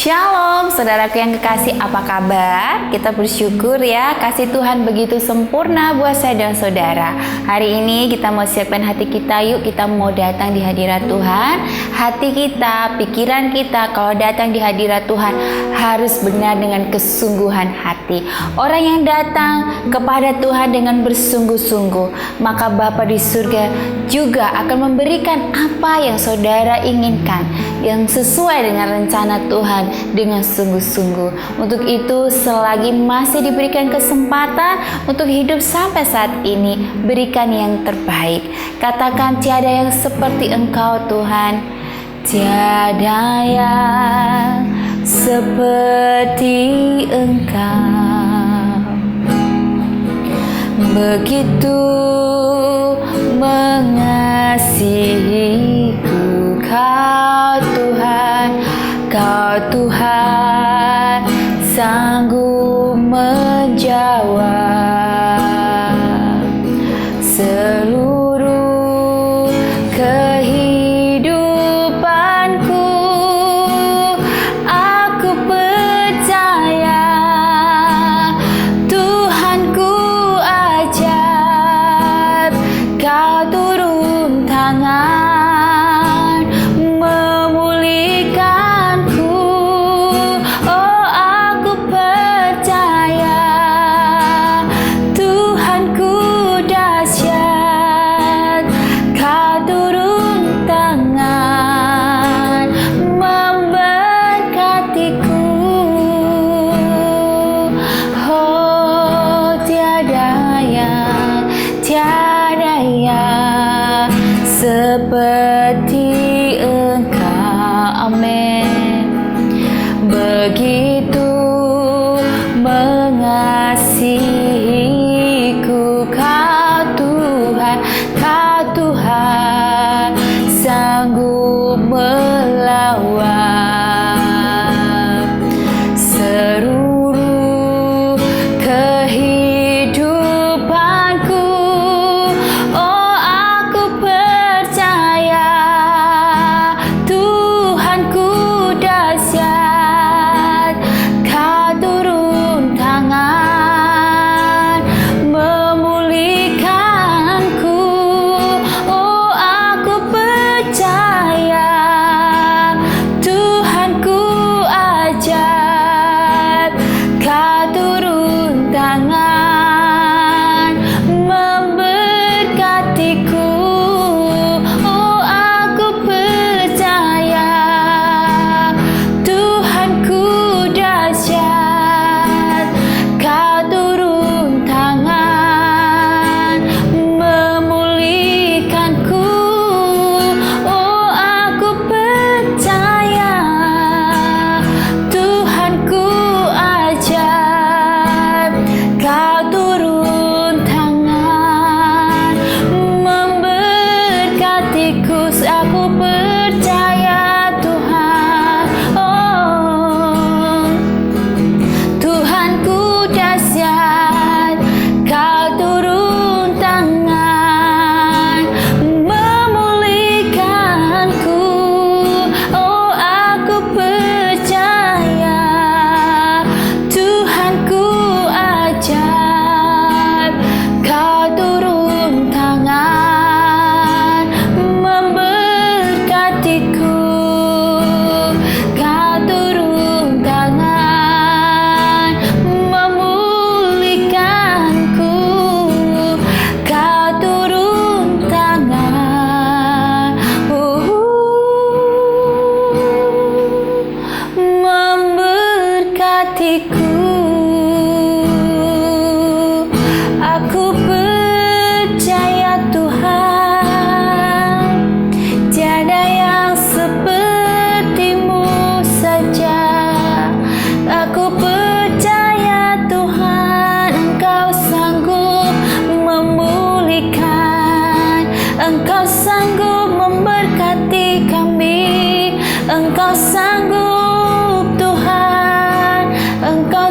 Shalom, saudaraku yang kekasih, apa kabar? Kita bersyukur ya, kasih Tuhan begitu sempurna buat saya dan saudara. Hari ini kita mau siapkan hati kita, yuk kita mau datang di hadirat Tuhan. Hati kita, pikiran kita, kalau datang di hadirat Tuhan harus benar dengan kesungguhan hati. Orang yang datang kepada Tuhan dengan bersungguh-sungguh, maka Bapa di surga juga akan memberikan apa yang saudara inginkan, yang sesuai dengan rencana Tuhan dengan sungguh-sungguh. Untuk itu, selagi masih diberikan kesempatan untuk hidup sampai saat ini, berikan yang terbaik. Katakan, tiada yang seperti Engkau Tuhan, tiada yang seperti Engkau, begitu mengasihiku Kau Tuhan. Kau Tuhan sanggup menjawab seluruh kehidupanku. Aku percaya Tuhanku ajaib. Kau turun tangan seperti Engkau, amin. Begitu mengasihiku Kau Tuhan. Kau Tuhan sanggup melawan seluruh kehidupanku. Oh, aku percaya Tuhanku dahsyat. Kau turun tangan memulihkanku. Oh, aku percaya Tuhanku ajaib. Kau turun tangan memberkatiku. Oh, aku percaya Tuhanku dahsyat. Kau turun tangan memulihkanku. Oh, aku percaya Tuhanku ajaib. Kau turun tangan memberkatiku. Aku percaya Tuhan, oh, Tuhanku dahsyat. Kau turun tangan memulihkanku. Oh, aku percaya Tuhanku ajaib. Kau turun tangan memberkatiku. Kau turun tangan memulihkanku. Kau turun tangan memberkatiku. Aku percaya Tuhan, tiada yang seperti-Mu saja. Aku percaya Tuhan, Engkau sanggup memulihkan. Engkau sanggup memberkati kami. Engkau sanggup Tuhan. Engkau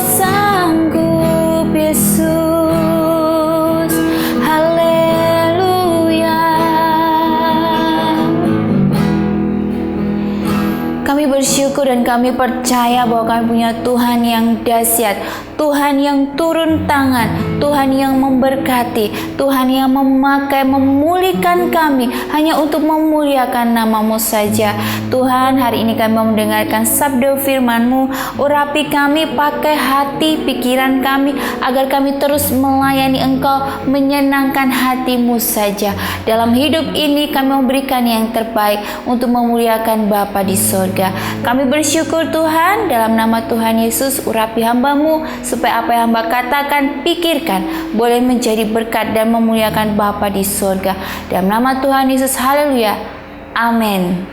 dan kami percaya bahwa kami punya Tuhan yang dahsyat, Tuhan yang turun tangan, Tuhan yang memberkati, Tuhan yang memakai memulihkan kami hanya untuk memuliakan nama-Mu saja. Tuhan, hari ini kami mau mendengarkan sabda firman-Mu. Urapi kami, pakai hati pikiran kami agar kami terus melayani Engkau, menyenangkan hati-Mu saja. Dalam hidup ini kami memberikan yang terbaik untuk memuliakan Bapa di sorga. Kami bersyukur Tuhan, dalam nama Tuhan Yesus, urapi hamba-Mu supaya apa yang hamba katakan, pikirkan, boleh menjadi berkat dan memuliakan Bapa di sorga. Dalam nama Tuhan Yesus, haleluya, amin.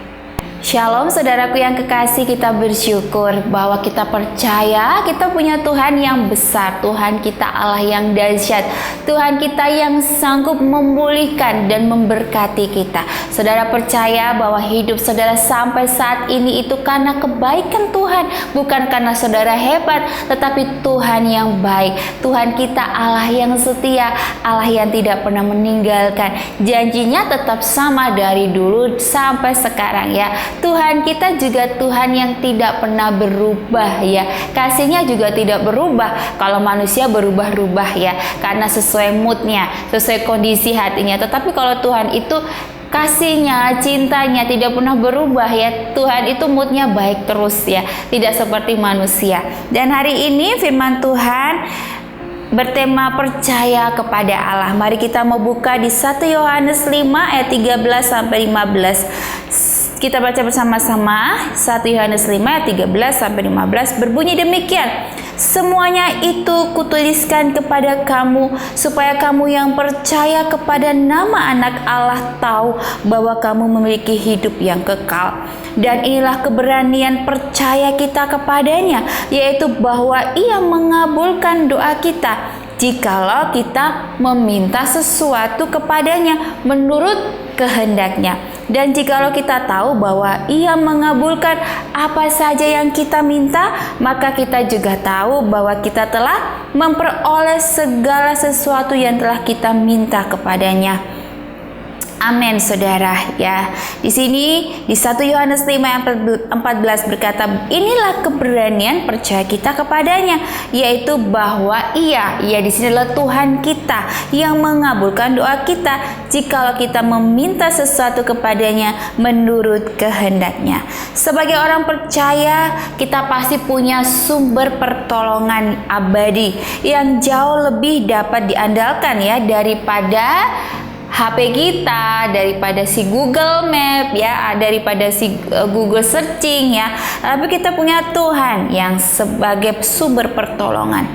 Shalom saudaraku yang kekasih, kita bersyukur bahwa kita percaya kita punya Tuhan yang besar, Tuhan kita Allah yang dahsyat, Tuhan kita yang sanggup memulihkan dan memberkati kita. Saudara percaya bahwa hidup saudara sampai saat ini itu karena kebaikan Tuhan, bukan karena saudara hebat, tetapi Tuhan yang baik. Tuhan kita Allah yang setia, Allah yang tidak pernah meninggalkan, janjinya tetap sama dari dulu sampai sekarang ya. Tuhan kita juga Tuhan yang tidak pernah berubah ya. Kasihnya juga tidak berubah. Kalau manusia berubah-ubah ya, karena sesuai moodnya, sesuai kondisi hatinya. Tetapi kalau Tuhan itu kasihnya, cintanya tidak pernah berubah ya. Tuhan itu moodnya baik terus ya, tidak seperti manusia. Dan hari ini firman Tuhan bertema percaya kepada Allah. Mari kita mau buka di 1 Yohanes 5 ayat 13 sampai 15. Kita baca bersama-sama. 1 Yohanes 5 ayat 13 sampai 15 berbunyi demikian. Semuanya itu kutuliskan kepada kamu supaya kamu yang percaya kepada nama Anak Allah tahu bahwa kamu memiliki hidup yang kekal. Dan inilah keberanian percaya kita kepadanya, yaitu bahwa Ia mengabulkan doa kita jikalau kita meminta sesuatu kepadanya menurut kehendaknya. Dan jikalau kita tahu bahwa Ia mengabulkan apa saja yang kita minta, maka kita juga tahu bahwa kita telah memperoleh segala sesuatu yang telah kita minta kepadanya. Amin saudara ya. Di sini di 1 Yohanes 5 ayat 14 berkata, inilah keberanian percaya kita kepadanya, yaitu bahwa Ia di sini adalah Tuhan kita yang mengabulkan doa kita jikalau kita meminta sesuatu kepadanya menurut kehendaknya. Sebagai orang percaya, kita pasti punya sumber pertolongan abadi yang jauh lebih dapat diandalkan ya daripada HP kita, daripada si Google Map ya, daripada si Google searching ya. Tapi kita punya Tuhan yang sebagai sumber pertolongan.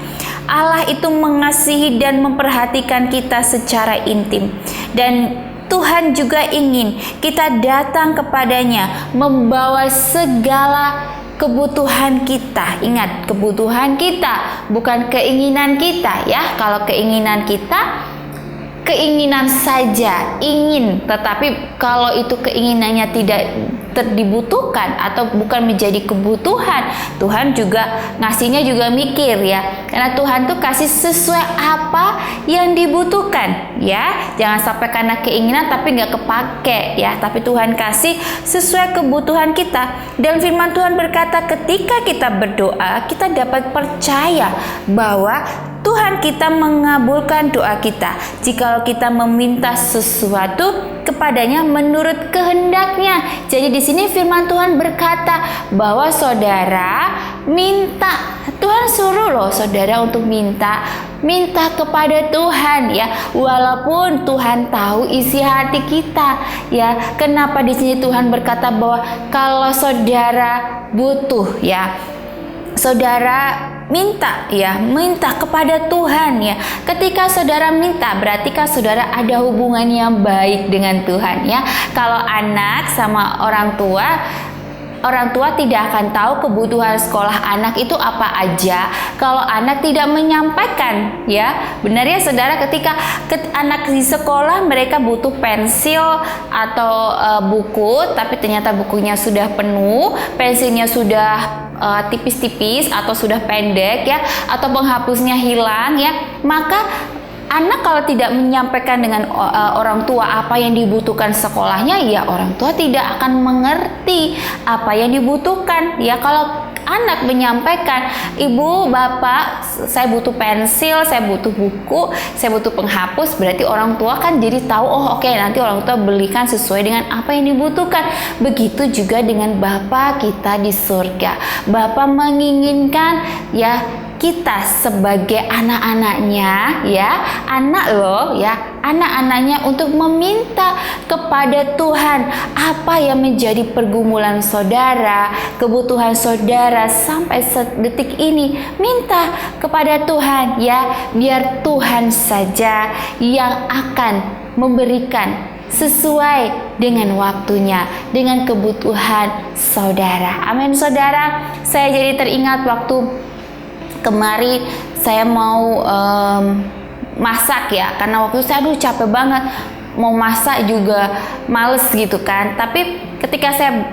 Allah itu mengasihi dan memperhatikan kita secara intim. Dan Tuhan juga ingin kita datang kepadanya membawa segala kebutuhan kita. Ingat, kebutuhan kita, bukan keinginan kita ya. Kalau keinginan kita, keinginan saja, ingin, tetapi kalau itu keinginannya tidak dibutuhkan atau bukan menjadi kebutuhan, Tuhan juga ngasihnya juga mikir ya, karena Tuhan tuh kasih sesuai apa yang dibutuhkan ya. Jangan sampai karena keinginan tapi nggak kepake ya, tapi Tuhan kasih sesuai kebutuhan kita. Dan firman Tuhan berkata, ketika kita berdoa, kita dapat percaya bahwa Tuhan kita mengabulkan doa kita jikalau kita meminta sesuatu kepadanya menurut kehendaknya. Jadi di sini firman Tuhan berkata bahwa saudara minta, Tuhan suruh loh saudara untuk minta kepada Tuhan ya, walaupun Tuhan tahu isi hati kita ya. Kenapa di sini Tuhan berkata bahwa kalau saudara butuh ya, saudara minta kepada Tuhan ya. Ketika saudara minta, berarti kan saudara ada hubungan yang baik dengan Tuhan ya. Kalau anak sama orang tua tidak akan tahu kebutuhan sekolah anak itu apa aja kalau anak tidak menyampaikan ya. Benar ya saudara, ketika anak di sekolah mereka butuh pensil atau buku, tapi ternyata bukunya sudah penuh, pensilnya sudah tipis-tipis atau sudah pendek ya, atau penghapusnya hilang ya, maka anak kalau tidak menyampaikan dengan orang tua apa yang dibutuhkan sekolahnya, ya orang tua tidak akan mengerti apa yang dibutuhkan. Ya kalau anak menyampaikan, ibu, bapak, saya butuh pensil, saya butuh buku, saya butuh penghapus, berarti orang tua kan jadi tahu, oh oke, nanti orang tua belikan sesuai dengan apa yang dibutuhkan. Begitu juga dengan Bapa kita di surga. Bapa menginginkan ya kita sebagai anak-anaknya, ya anak loh, ya anak-anaknya untuk meminta kepada Tuhan apa yang menjadi pergumulan saudara, kebutuhan saudara sampai detik ini. Minta kepada Tuhan ya, biar Tuhan saja yang akan memberikan sesuai dengan waktunya, dengan kebutuhan saudara. Amin saudara. Saya jadi teringat waktu kemarin saya mau masak ya, karena waktu itu saya capek banget, mau masak juga males gitu kan. Tapi ketika saya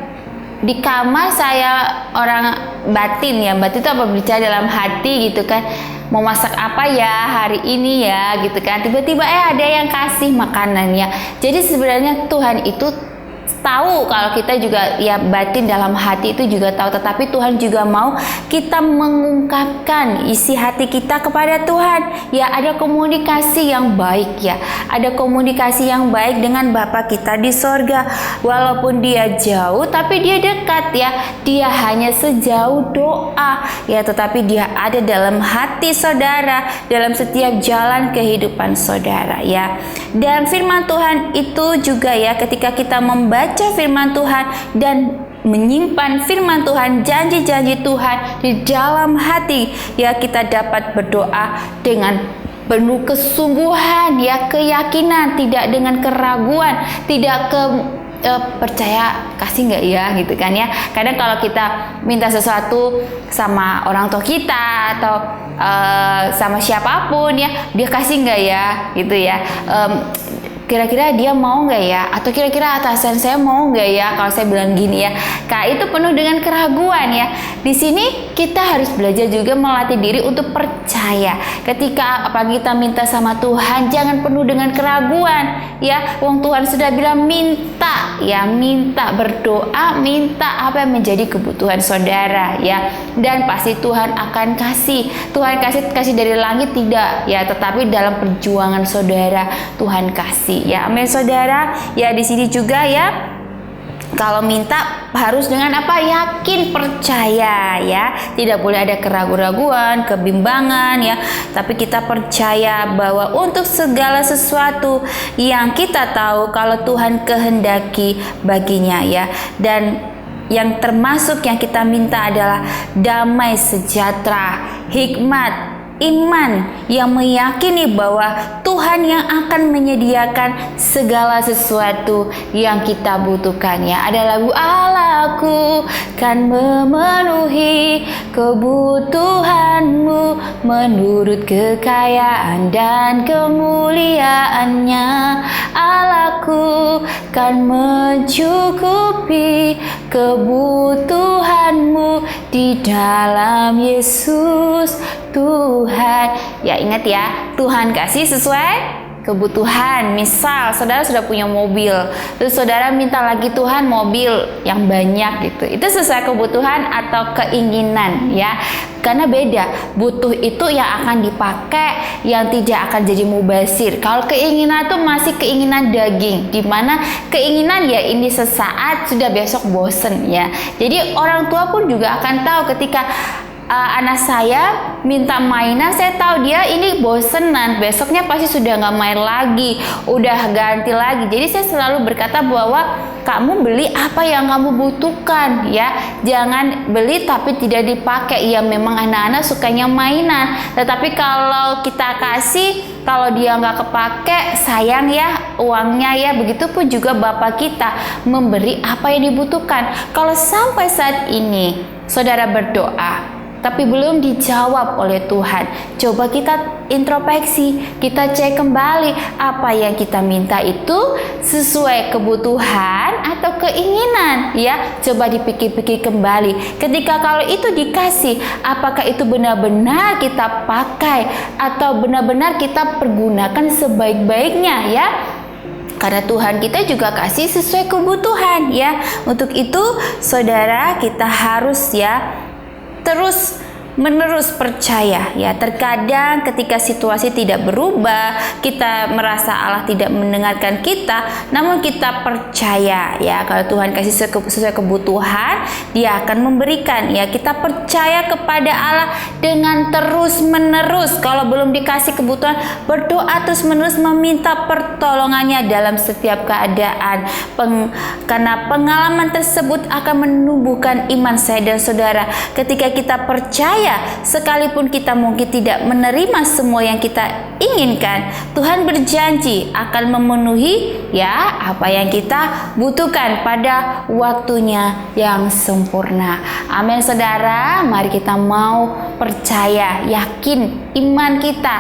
di kamar, saya orang batin ya, batin itu apa, berbicara dalam hati gitu kan, mau masak apa ya hari ini ya gitu kan. Tiba-tiba ada yang kasih makanannya. Jadi sebenarnya Tuhan itu tahu kalau kita juga ya batin dalam hati itu juga tahu, tetapi Tuhan juga mau kita mengungkapkan isi hati kita kepada Tuhan. Ya ada komunikasi yang baik ya, ada komunikasi yang baik dengan Bapa kita di sorga. Walaupun dia jauh tapi dia dekat ya, dia hanya sejauh doa ya, tetapi dia ada dalam hati saudara, dalam setiap jalan kehidupan saudara ya. Dan firman Tuhan itu juga ya, ketika kita membaca firman Tuhan dan menyimpan firman Tuhan, janji-janji Tuhan di dalam hati ya, kita dapat berdoa dengan penuh kesungguhan ya, keyakinan, tidak dengan keraguan, tidak percaya kasih nggak ya gitu kan ya. Kadang kalau kita minta sesuatu sama orang tua kita atau sama siapapun ya, dia kasih nggak ya gitu ya, kira-kira dia mau nggak ya, atau kira-kira atasan saya mau nggak ya kalau saya bilang gini ya. Kak, itu penuh dengan keraguan ya. Di sini kita harus belajar juga melatih diri untuk percaya. Ketika apa kita minta sama Tuhan, jangan penuh dengan keraguan ya. Wong Tuhan sudah bilang minta ya, minta, berdoa, minta apa yang menjadi kebutuhan saudara ya. Dan pasti Tuhan akan kasih. Tuhan kasih dari langit tidak ya, tetapi dalam perjuangan saudara Tuhan kasih. Ya, amin saudara. Ya di sini juga ya, kalau minta harus dengan apa? Yakin, percaya ya. Tidak boleh ada keraguan-raguan, kebimbangan ya. Tapi kita percaya bahwa untuk segala sesuatu yang kita tahu kalau Tuhan kehendaki baginya ya. Dan yang termasuk yang kita minta adalah damai sejahtera, hikmat, iman yang meyakini bahwa Tuhan yang akan menyediakan segala sesuatu yang kita butuhkan ya. Ada lagu, Allahku kan memenuhi kebutuhanmu menurut kekayaan dan kemuliaannya. Allahku kan mencukupi kebutuhanmu di dalam Yesus Tuhan. Ya ingat ya, Tuhan kasih sesuai kebutuhan. Misal saudara sudah punya mobil, terus saudara minta lagi Tuhan mobil yang banyak gitu, itu sesuai kebutuhan atau keinginan ya. Karena beda, butuh itu yang akan dipakai, yang tidak akan jadi mubazir. Kalau keinginan itu masih keinginan daging, dimana keinginan ya ini sesaat, sudah besok bosen ya. Jadi orang tua pun juga akan tahu ketika anak saya minta mainan, saya tahu dia ini bosenan, besoknya pasti sudah nggak main lagi, udah ganti lagi. Jadi saya selalu berkata bahwa kamu beli apa yang kamu butuhkan ya, jangan beli tapi tidak dipakai. Ya memang anak-anak sukanya mainan, tetapi kalau kita kasih, kalau dia nggak kepake, sayang ya uangnya ya. Begitupun juga Bapak kita memberi apa yang dibutuhkan. Kalau sampai saat ini saudara berdoa, tapi belum dijawab oleh Tuhan. Coba kita introspeksi, kita cek kembali apa yang kita minta itu sesuai kebutuhan atau keinginan ya. Coba dipikir-pikir kembali. Ketika kalau itu dikasih, apakah itu benar-benar kita pakai atau benar-benar kita pergunakan sebaik-baiknya ya. Karena Tuhan kita juga kasih sesuai kebutuhan ya. Untuk itu saudara, kita harus ya terus menerus percaya ya. Terkadang ketika situasi tidak berubah, kita merasa Allah tidak mendengarkan kita, namun kita percaya ya kalau Tuhan kasih sesuai kebutuhan, Dia akan memberikan ya. Kita percaya kepada Allah dengan terus menerus. Kalau belum dikasih kebutuhan, berdoa terus menerus meminta pertolongannya dalam setiap keadaan. Karena pengalaman tersebut akan menumbuhkan iman saya dan saudara. Ketika kita percaya, sekalipun kita mungkin tidak menerima semua yang kita inginkan, Tuhan berjanji akan memenuhi ya apa yang kita butuhkan pada waktunya yang sempurna. Amin saudara, mari kita mau percaya, yakin, iman kita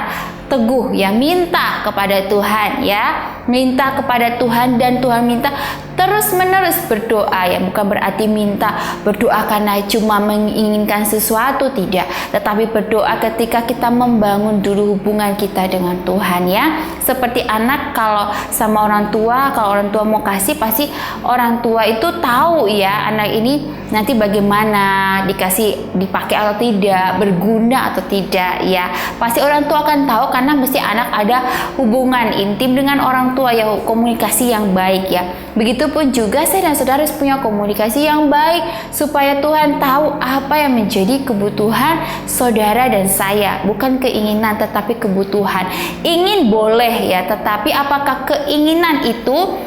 teguh ya, minta kepada Tuhan ya, minta kepada Tuhan, dan Tuhan minta terus menerus berdoa ya. Bukan berarti minta berdoa karena cuma menginginkan sesuatu, tidak, tetapi berdoa ketika kita membangun dulu hubungan kita dengan Tuhan ya. Seperti anak kalau sama orang tua, kalau orang tua mau kasih, pasti orang tua itu tahu ya anak ini nanti bagaimana, dikasih dipakai atau tidak, berguna atau tidak ya. Pasti orang tua akan tahu karena mesti anak ada hubungan intim dengan orang tua ya, komunikasi yang baik ya. Begitupun juga saya dan saudara harus punya komunikasi yang baik supaya Tuhan tahu apa yang menjadi kebutuhan saudara dan saya. Bukan keinginan tetapi kebutuhan. Ingin boleh ya, tetapi apakah keinginan itu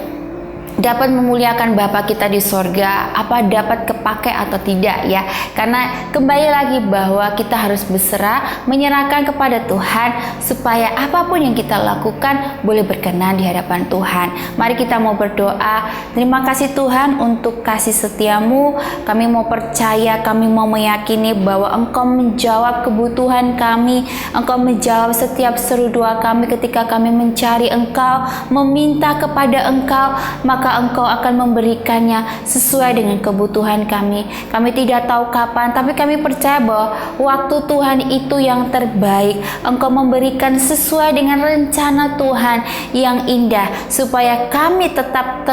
dapat memuliakan Bapa kita di sorga, apa dapat kepakai atau tidak ya. Karena kembali lagi bahwa kita harus berserah, menyerahkan kepada Tuhan supaya apapun yang kita lakukan boleh berkenan di hadapan Tuhan. Mari kita mau berdoa. Terima kasih Tuhan untuk kasih setiamu. Kami mau percaya, kami mau meyakini bahwa Engkau menjawab kebutuhan kami, Engkau menjawab setiap seru doa kami ketika kami mencari Engkau, meminta kepada Engkau, maka Engkau akan memberikannya sesuai dengan kebutuhan kami. Kami tidak tahu kapan, tapi kami percaya bahwa waktu Tuhan itu yang terbaik. Engkau memberikan sesuai dengan rencana Tuhan yang indah, supaya kami tetap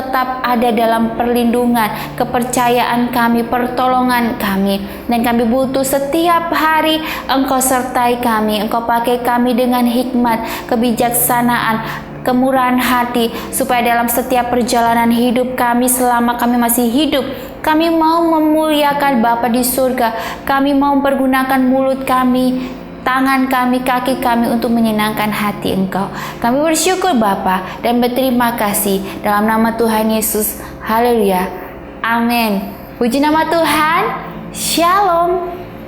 ada dalam perlindungan, kepercayaan kami, pertolongan kami. Dan kami butuh setiap hari Engkau sertai kami, Engkau pakai kami dengan hikmat, kebijaksanaan, kemurahan hati, supaya dalam setiap perjalanan hidup kami, selama kami masih hidup, kami mau memuliakan Bapa di surga. Kami mau pergunakan mulut kami, tangan kami, kaki kami untuk menyenangkan hati Engkau. Kami bersyukur Bapa dan berterima kasih dalam nama Tuhan Yesus. Haleluya. Amin. Puji nama Tuhan. Shalom.